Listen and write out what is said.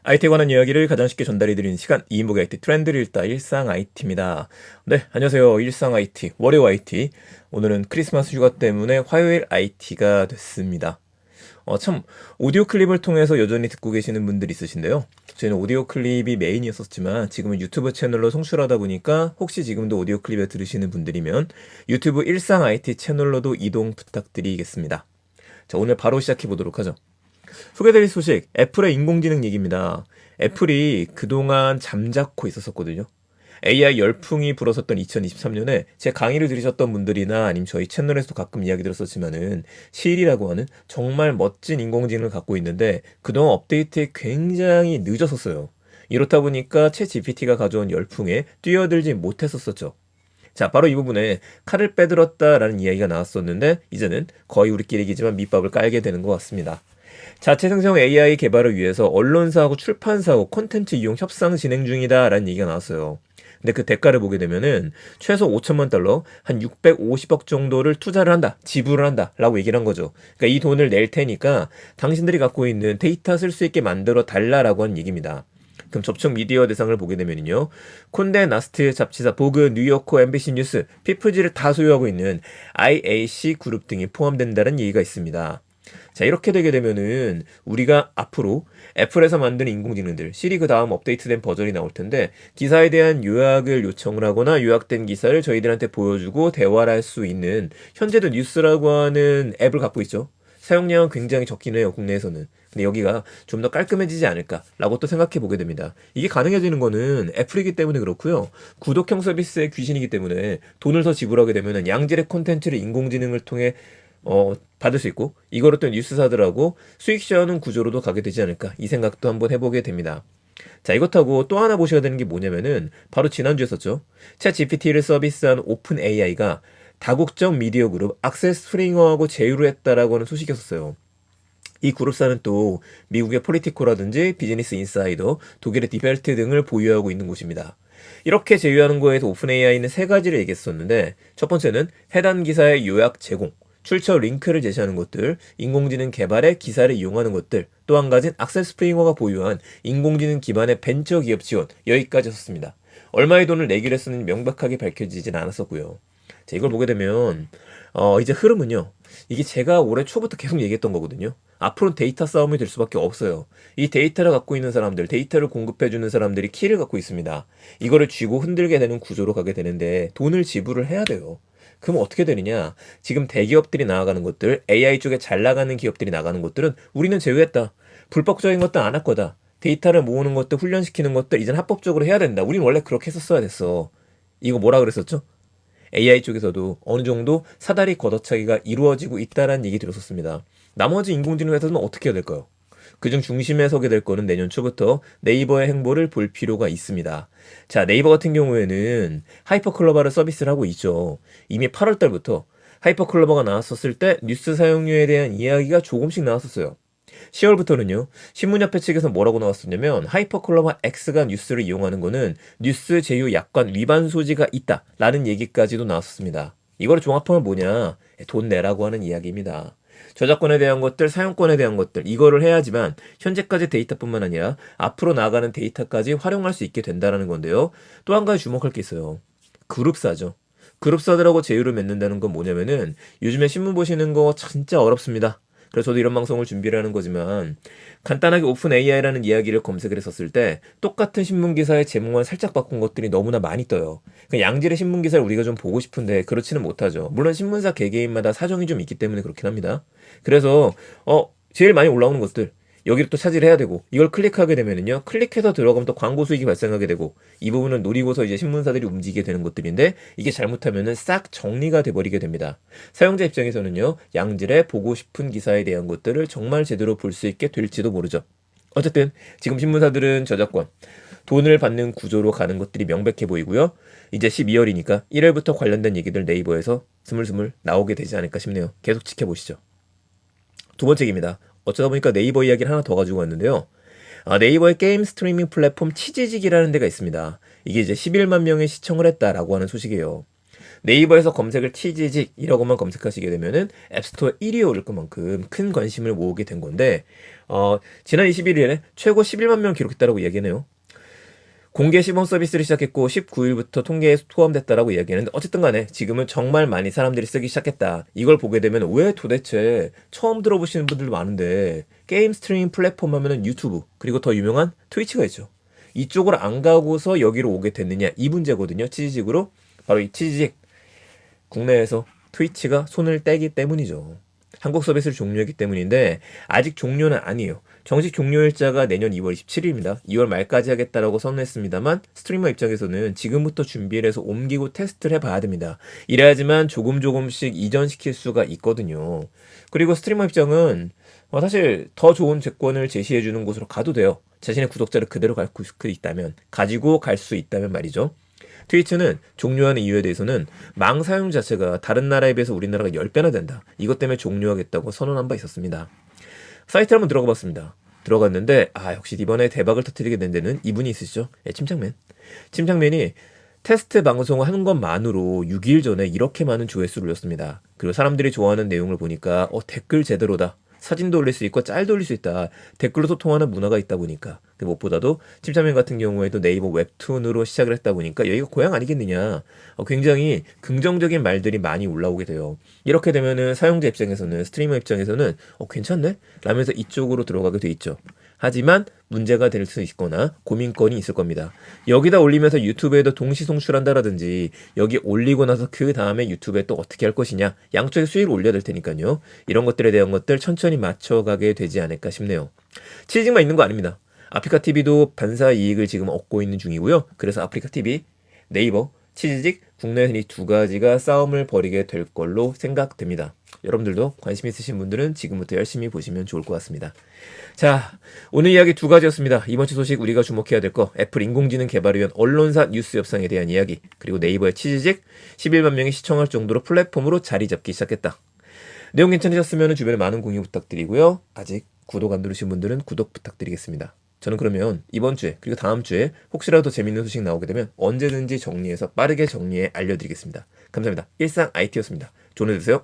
IT에 관한 이야기를 가장 쉽게 전달해드리는 시간, 이인복의 IT 트렌드를 읽다 일상 IT입니다. 네, 안녕하세요. 일상 IT, 월요 IT. 오늘은 크리스마스 휴가 때문에 화요일 IT가 됐습니다. 참, 오디오 클립을 통해서 여전히 듣고 계시는 분들 있으신데요. 저희는 오디오 클립이 메인이었었지만 지금은 유튜브 채널로 송출하다 보니까 혹시 지금도 오디오 클립에 들으시는 분들이면 유튜브 일상 IT 채널로도 이동 부탁드리겠습니다. 자, 오늘 바로 시작해 보도록 하죠. 소개드릴 소식, 애플의 인공지능 얘기입니다. 애플이 그동안 잠자코 있었었거든요. AI 열풍이 불었었던 2023년에 제 강의를 들으셨던 분들이나 아니면 저희 채널에서도 가끔 이야기 들었었지만은 실이라고 하는 정말 멋진 인공지능을 갖고 있는데 그동안 업데이트에 굉장히 늦었었어요. 이렇다 보니까 챗 GPT가 가져온 열풍에 뛰어들지 못했었었죠. 자, 바로 이 부분에 칼을 빼들었다라는 이야기가 나왔었는데 이제는 거의 우리끼리이지만 밑밥을 깔게 되는 것 같습니다. 자체 생성 AI 개발을 위해서 언론사하고 출판사하고 콘텐츠 이용 협상 진행 중이다라는 얘기가 나왔어요. 근데 그 대가를 보게 되면은 최소 5천만 달러, 한 650억 정도를 투자를 한다, 지불을 한다라고 얘기를 한 거죠. 그러니까 이 돈을 낼 테니까 당신들이 갖고 있는 데이터 쓸 수 있게 만들어 달라라고 하는 얘기입니다. 그럼 접촉 미디어 대상을 보게 되면요. 콘데 나스트 잡지사, 보그, 뉴요커, MBC 뉴스, 피프지를 다 소유하고 있는 IAC 그룹 등이 포함된다는 얘기가 있습니다. 자, 이렇게 되게 되면은 우리가 앞으로 애플에서 만든 인공지능들, 시리 그 다음 업데이트된 버전이 나올 텐데 기사에 대한 요약을 요청을 하거나 요약된 기사를 저희들한테 보여주고 대화를 할 수 있는 현재도 뉴스라고 하는 앱을 갖고 있죠. 사용량은 굉장히 적긴 해요, 국내에서는. 근데 여기가 좀 더 깔끔해지지 않을까라고 또 생각해 보게 됩니다. 이게 가능해지는 거는 애플이기 때문에 그렇고요. 구독형 서비스의 귀신이기 때문에 돈을 더 지불하게 되면 양질의 콘텐츠를 인공지능을 통해 받을 수 있고 이거를 또 뉴스사들하고 수익 쉐어하는 구조로도 가게 되지 않을까 이 생각도 한번 해보게 됩니다. 자, 이것하고 또 하나 보셔야 되는 게 뭐냐면은 바로 지난주에 썼죠. 챗 GPT를 서비스한 오픈 AI가 다국적 미디어 그룹 악셀 스프링어하고 제휴를 했다라고 하는 소식이었어요. 이 그룹사는 또 미국의 폴리티코라든지 비즈니스 인사이더, 독일의 디벨트 등을 보유하고 있는 곳입니다. 이렇게 제휴하는 거에서 오픈 AI는 세 가지를 얘기했었는데 첫 번째는 해당 기사의 요약 제공, 출처 링크를 제시하는 것들, 인공지능 개발에 기사를 이용하는 것들, 또 한 가지는 악셀 스프링어가 보유한 인공지능 기반의 벤처 기업 지원, 여기까지 썼습니다. 얼마의 돈을 내기로 했었는지 명백하게 밝혀지진 않았었고요. 자, 이걸 보게 되면 이제 흐름은요. 이게 제가 올해 초부터 계속 얘기했던 거거든요. 앞으로는 데이터 싸움이 될 수밖에 없어요. 이 데이터를 갖고 있는 사람들, 데이터를 공급해주는 사람들이 키를 갖고 있습니다. 이거를 쥐고 흔들게 되는 구조로 가게 되는데 돈을 지불을 해야 돼요. 그럼 어떻게 되느냐? 지금 대기업들이 나아가는 것들, AI 쪽에 잘 나가는 기업들이 나가는 것들은 우리는 제외했다. 불법적인 것도 안 할 거다. 데이터를 모으는 것도 훈련시키는 것들 이젠 합법적으로 해야 된다. 우린 원래 그렇게 했었어야 됐어. 이거 뭐라 그랬었죠? AI 쪽에서도 어느 정도 사다리 걷어차기가 이루어지고 있다는 얘기 들었었습니다. 나머지 인공지능 회사는 어떻게 해야 될까요? 그중 중심에 서게 될 거는 내년 초부터 네이버의 행보를 볼 필요가 있습니다. 자, 네이버 같은 경우에는 하이퍼클로버를 서비스를 하고 있죠. 이미 8월 달부터 하이퍼클로버가 나왔었을 때 뉴스 사용료에 대한 이야기가 조금씩 나왔었어요. 10월부터는요, 신문협회 측에서 뭐라고 나왔었냐면, 하이퍼클로버 X가 뉴스를 이용하는 거는 뉴스 제휴 약관 위반 소지가 있다. 라는 얘기까지도 나왔었습니다. 이거를 종합하면 뭐냐? 돈 내라고 하는 이야기입니다. 저작권에 대한 것들, 사용권에 대한 것들, 이거를 해야지만 현재까지 데이터뿐만 아니라 앞으로 나아가는 데이터까지 활용할 수 있게 된다는 건데요. 또 한 가지 주목할 게 있어요. 그룹사죠. 그룹사들하고 제휴를 맺는다는 건 뭐냐면은 요즘에 신문 보시는 거 진짜 어렵습니다. 그래서 저도 이런 방송을 준비를 하는 거지만 간단하게 오픈 AI라는 이야기를 검색을 했었을 때 똑같은 신문 기사의 제목만 살짝 바꾼 것들이 너무나 많이 떠요. 그 양질의 신문 기사를 우리가 좀 보고 싶은데 그렇지는 못하죠. 물론 신문사 개개인마다 사정이 좀 있기 때문에 그렇긴 합니다. 그래서 제일 많이 올라오는 것들 여기를 또 차지를 해야 되고 이걸 클릭하게 되면은요 클릭해서 들어가면 또 광고 수익이 발생하게 되고 이 부분을 노리고서 이제 신문사들이 움직이게 되는 것들인데 이게 잘못하면은 싹 정리가 돼버리게 됩니다. 사용자 입장에서는요 양질의 보고 싶은 기사에 대한 것들을 정말 제대로 볼 수 있게 될지도 모르죠. 어쨌든 지금 신문사들은 저작권 돈을 받는 구조로 가는 것들이 명백해 보이고요. 이제 12월이니까 1월부터 관련된 얘기들 네이버에서 스물스물 나오게 되지 않을까 싶네요. 계속 지켜보시죠. 두 번째 얘기입니다. 어쩌다 보니까 네이버 이야기를 하나 더 가지고 왔는데요. 네이버의 게임 스트리밍 플랫폼 치지직이라는 데가 있습니다. 이게 이제 11만 명이 시청을 했다라고 하는 소식이에요. 네이버에서 검색을 치즈직이라고만 검색하시게 되면은 앱스토어 1위에 오를 것만큼 큰 관심을 모으게 된 건데, 지난 21일에 최고 11만 명 기록했다라고 이야기하네요. 공개 시범 서비스를 시작했고 19일부터 통계에 포함됐다라고 이야기하는데, 어쨌든 간에 지금은 정말 많이 사람들이 쓰기 시작했다. 이걸 보게 되면 왜 도대체 처음 들어보시는 분들도 많은데 게임 스트리밍 플랫폼 하면은 유튜브, 그리고 더 유명한 트위치가 있죠. 이쪽으로 안 가고서 여기로 오게 됐느냐, 이 문제거든요. 치즈직으로. 바로 이 치즈직, 국내에서 트위치가 손을 떼기 때문이죠. 한국 서비스를 종료했기 때문인데, 아직 종료는 아니에요. 정식 종료일자가 내년 2월 27일입니다. 2월 말까지 하겠다라고 선언했습니다만, 스트리머 입장에서는 지금부터 준비를 해서 옮기고 테스트를 해봐야 됩니다. 이래야지만 조금씩 이전시킬 수가 있거든요. 그리고 스트리머 입장은 사실 더 좋은 제권을 제시해주는 곳으로 가도 돼요. 자신의 구독자를 그대로 가지고 갈 수 있다면 말이죠. 트위치는 종료하는 이유에 대해서는 망 사용 자체가 다른 나라에 비해서 우리나라가 10배나 된다. 이것 때문에 종료하겠다고 선언한 바 있었습니다. 사이트를 한번 들어가 봤습니다. 들어갔는데 역시 이번에 대박을 터뜨리게 된 데는 이분이 있으시죠? 침착맨. 침착맨이 테스트 방송을 하는 것만으로 6일 전에 이렇게 많은 조회수를 올렸습니다. 그리고 사람들이 좋아하는 내용을 보니까 댓글 제대로다. 사진도 올릴 수 있고 짤도 올릴 수 있다. 댓글로 소통하는 문화가 있다 보니까. 무엇보다도 침착맨 같은 경우에도 네이버 웹툰으로 시작을 했다 보니까 여기가 고향 아니겠느냐. 굉장히 긍정적인 말들이 많이 올라오게 돼요. 이렇게 되면은 사용자 입장에서는, 스트리머 입장에서는 괜찮네? 라면서 이쪽으로 들어가게 돼 있죠. 하지만 문제가 될 수 있거나 고민거리 있을 겁니다. 여기다 올리면서 유튜브에도 동시 송출한다라든지, 여기 올리고 나서 그 다음에 유튜브에 또 어떻게 할 것이냐, 양쪽에 수익을 올려야 될 테니까요. 이런 것들에 대한 것들 천천히 맞춰가게 되지 않을까 싶네요. 치즈직만 있는 거 아닙니다. 아프리카TV도 반사 이익을 지금 얻고 있는 중이고요. 그래서 아프리카TV, 네이버, 치즈직, 국내에서 이 두 가지가 싸움을 벌이게 될 걸로 생각됩니다. 여러분들도 관심 있으신 분들은 지금부터 열심히 보시면 좋을 것 같습니다. 자, 오늘 이야기 두 가지였습니다. 이번 주 소식 우리가 주목해야 될 거, 애플 인공지능 개발을 위한 언론사 뉴스 협상에 대한 이야기, 그리고 네이버의 치즈직 11만 명이 시청할 정도로 플랫폼으로 자리 잡기 시작했다. 내용 괜찮으셨으면 주변에 많은 공유 부탁드리고요. 아직 구독 안 누르신 분들은 구독 부탁드리겠습니다. 저는 그러면 이번 주에, 그리고 다음 주에 혹시라도 재밌는 소식 나오게 되면 언제든지 정리해서 빠르게 정리해 알려드리겠습니다. 감사합니다. 일상 IT였습니다. 좋은 하루 되세요.